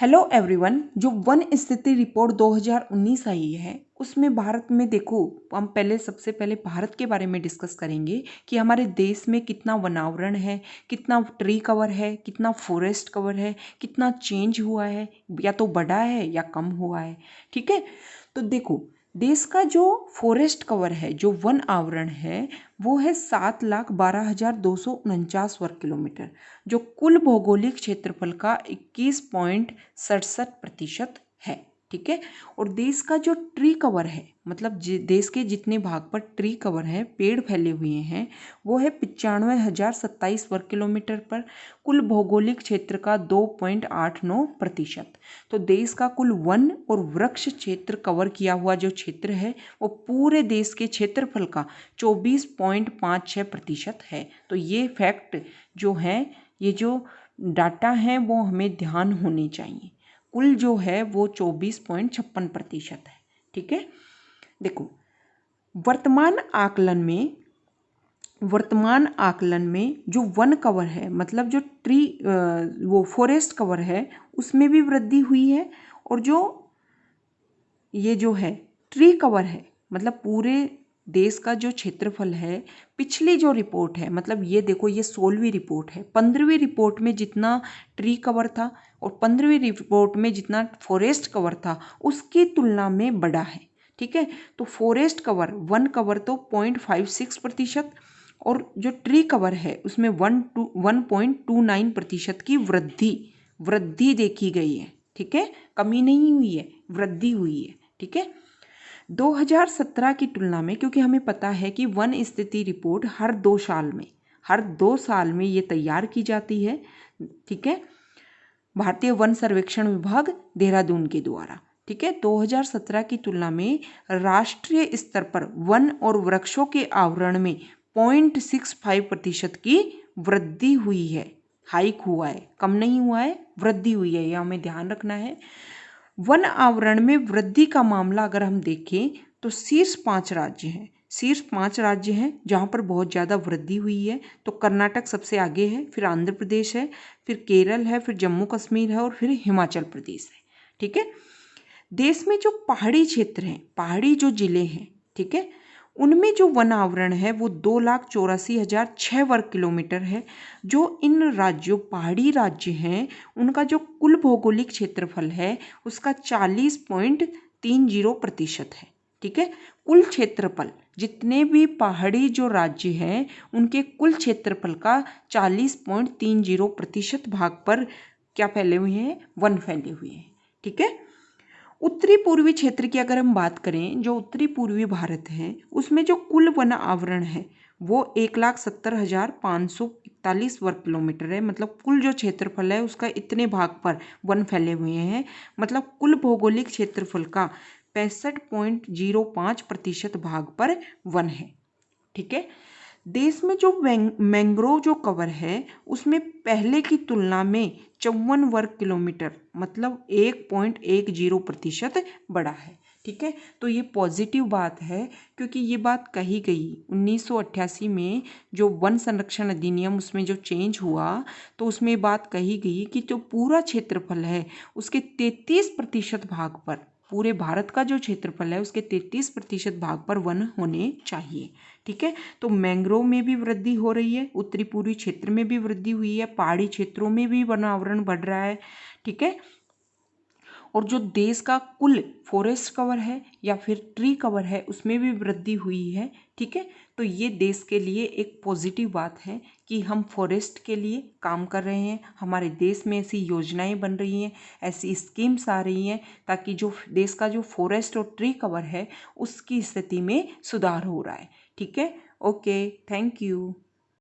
Hello everyone. जो one स्थिति report 2019 आई है उसमें भारत में देखो, हम सबसे पहले भारत के बारे में डिस्कस करेंगे कि हमारे देश में कितना वनावरण है, कितना ट्री कवर है, कितना फॉरेस्ट कवर है, कितना चेंज हुआ है, या तो बढ़ा है या कम हुआ है। ठीक है, तो देखो देश का जो फॉरेस्ट कवर है, जो वन आवरण है, वो है 7,12,249 वर्ग किलोमीटर, जो कुल भौगोलिक क्षेत्रफल का 21.67% है। ठीक है, और देश का जो ट्री कवर है, मतलब देश के जितने भाग पर ट्री कवर है, पेड़ फैले हुए हैं, वो है 95,027 वर्ग किलोमीटर पर कुल भौगोलिक क्षेत्र का 2.89%। तो देश का कुल वन और वृक्ष क्षेत्र कवर किया हुआ जो क्षेत्र है वो पूरे देश के क्षेत्रफल का 24.56% है। तो ये फैक्ट जो है, ये जो डाटा है वो हमें ध्यान होने चाहिए। कुल जो है वो 24.56% है। ठीक है, देखो वर्तमान आकलन में जो वन कवर है, मतलब जो ट्री वो फॉरेस्ट कवर है, उसमें भी वृद्धि हुई है। और जो ये जो है ट्री कवर है, मतलब पूरे देश का जो क्षेत्रफल है, पिछली जो रिपोर्ट है, मतलब ये देखो ये 16वीं रिपोर्ट है, 15वीं रिपोर्ट में जितना ट्री कवर था और 15वीं रिपोर्ट में जितना फॉरेस्ट कवर था उसकी तुलना में बढ़ा है। ठीक है, तो फॉरेस्ट कवर, वन कवर तो 0.56% और जो ट्री कवर है उसमें 1.29% की वृद्धि देखी गई है। ठीक है, कमी नहीं हुई है, वृद्धि हुई है। ठीक है, 2017 की तुलना में, क्योंकि हमें पता है कि वन स्थिति रिपोर्ट हर 2 साल में ये तैयार की जाती है। ठीक है, भारतीय वन सर्वेक्षण विभाग देहरादून के द्वारा। ठीक है, 2017 की तुलना में राष्ट्रीय स्तर पर वन और वृक्षों के आवरण में 0.65% की वृद्धि हुई है। हाइक हुआ है, कम नहीं हुआ है, वृद्धि हुई है, यह हमें ध्यान रखना है। वन आवरण में वृद्धि का मामला अगर हम देखें तो शीर्ष 5 राज्य हैं जहाँ पर बहुत ज़्यादा वृद्धि हुई है। तो कर्नाटक सबसे आगे है, फिर आंध्र प्रदेश है, फिर केरल है, फिर जम्मू कश्मीर है और फिर हिमाचल प्रदेश है। ठीक है, देश में जो पहाड़ी क्षेत्र हैं, पहाड़ी जो जिले हैं, ठीक है, उनमें जो वन आवरण है वो 2,84,006 वर्ग किलोमीटर है। जो इन राज्यों, पहाड़ी राज्य हैं, उनका जो कुल भौगोलिक क्षेत्रफल है उसका 40.30% है। ठीक है, कुल क्षेत्रफल, जितने भी पहाड़ी जो राज्य हैं उनके कुल क्षेत्रफल का 40.30% भाग पर क्या फैले हुए हैं, वन फैले हुए हैं। ठीक है, उत्तरी पूर्वी क्षेत्र की अगर हम बात करें, जो उत्तरी पूर्वी भारत है उसमें जो कुल वन आवरण है वो 1,70,541 वर्ग किलोमीटर है। मतलब कुल जो क्षेत्रफल है उसका इतने भाग पर वन फैले हुए हैं। मतलब कुल भौगोलिक क्षेत्रफल का 65.05% भाग पर वन है। ठीक है, देश में जो मैंग्रोव जो कवर है उसमें पहले की तुलना में 54 वर्ग किलोमीटर, मतलब 1.10% बढ़ा है। ठीक है, तो ये पॉजिटिव बात है, क्योंकि ये बात कही गई 1988 में जो वन संरक्षण अधिनियम, उसमें जो चेंज हुआ तो उसमें बात कही गई कि जो पूरा क्षेत्रफल है उसके 33% भाग पर, पूरे भारत का जो क्षेत्रफल है उसके 33% भाग पर वन होने चाहिए। ठीक है, तो मैंग्रोव में भी वृद्धि हो रही है, उत्तरी पूर्वी क्षेत्र में भी वृद्धि हुई है, पहाड़ी क्षेत्रों में भी वन आवरण बढ़ रहा है। ठीक है, और जो देश का कुल फॉरेस्ट कवर है या फिर ट्री कवर है उसमें भी वृद्धि हुई है। ठीक है, तो ये देश के लिए एक पॉजिटिव बात है कि हम फॉरेस्ट के लिए काम कर रहे हैं, हमारे देश में ऐसी योजनाएं बन रही हैं, ऐसी स्कीम्स आ रही हैं ताकि जो देश का जो फॉरेस्ट और ट्री कवर है उसकी स्थिति में सुधार हो रहा है। ठीक है, ओके, थैंक यू।